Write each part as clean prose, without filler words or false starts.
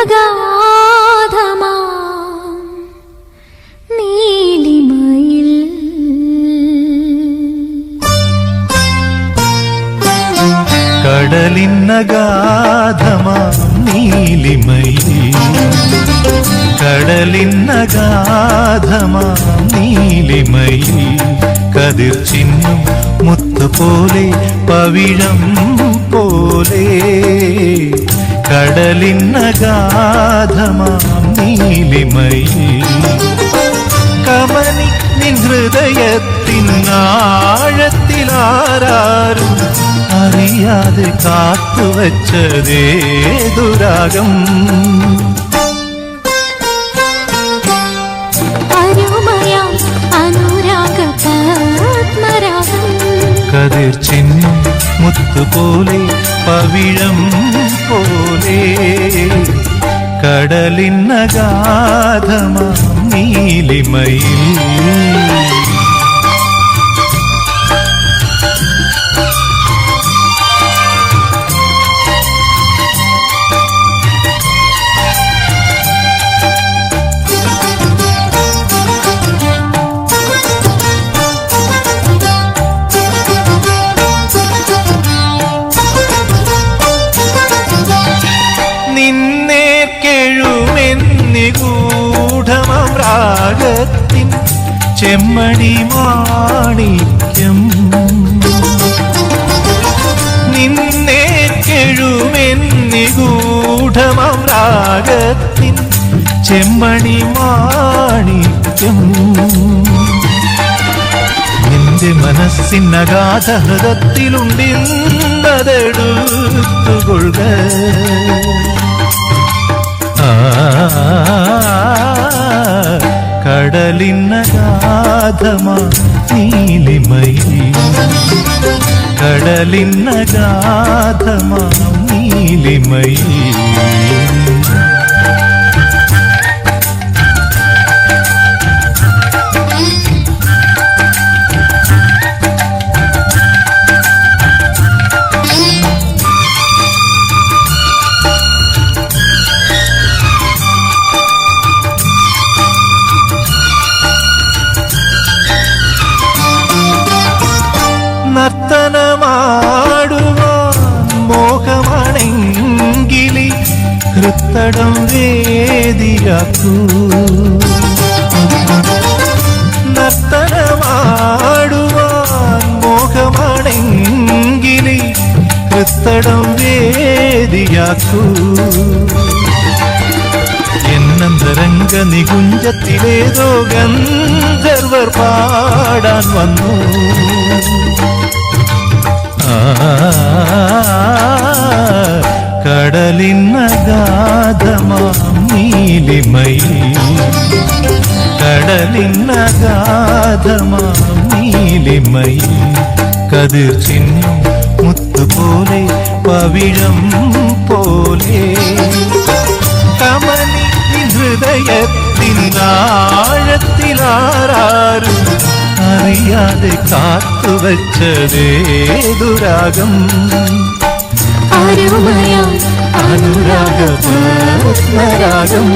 കടലിന്നഗാധമാ നീലിമയിൽ കടലിന്നഗാധമാ നീലിമയിൽ കടലിന്നഗാധമാ നീലിമയിൽ കതിർ ചിന്നും മുത്തുപോലെ പവിഴം പോലെ കടലിന്നഗാധമാം നീലിമയിൽ കമനി നിൻ ഹൃദയത്തിനാഴത്തിലാരും അറിയാതെ കാത്തുവച്ചതേതുരാഗം കതിർ ചിന്നും മുത്തുപോലെ പവിഴം പോലെ കടലിന്നഗാധമാം നീലിമയിൽ നിഗൂഢമാം രാഗത്തിൻ ചെമ്മണി മാണിക്യം നിന്നെ കെഴുമെന്നിഗൂഢമാം രാഗത്തിൻ ചെമ്മണി മാണിക്യം നിന്റെ മനസ്സിനഗാധ ഹൃദത്തിലുണ്ടിന്നതെടുത്തുകൊള്ളുക കടലിന്നഗാധമാ നീലിമയിൽ കടലിന്നഗാധമാ നീലിമയിൽ നർത്തനമാടുവാൻ മോഹമാണെങ്കിലി ഹൃത്തടം വേദിയാക്കൂ നർത്തനമാടുവാൻ മോഹമാണെങ്കിലി ഹൃത്തടം വേദിയാക്കൂ എന്നന്തരംഗ നികുഞ്ചത്തിലേതോ ഗന്ധർവർ പാടാൻ വന്നു കടലിന്നഗാധമാം നീലിമയിൽ കടലിന്നഗാധമാം നീലിമയിൽ കതിർ ചിന്നും മുത്തുപോലെ പവിഴം പോലെ കമനി ഹൃദയത്തിനാഴത്തിലാരും അറിയാതെ കാത്തുവച്ചതേതുരാഗം അനുരാഗപത്മരാഗം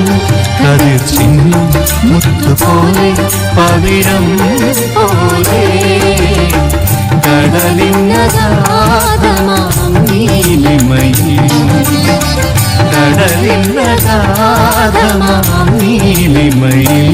കതിർ ചിന്നും മുത്തുപോലെ പവിഴം പോലെ കടലിന്നഗാധമാം നീലിമയിൽ കടലിന്നഗാധമാം നീലിമയിൽ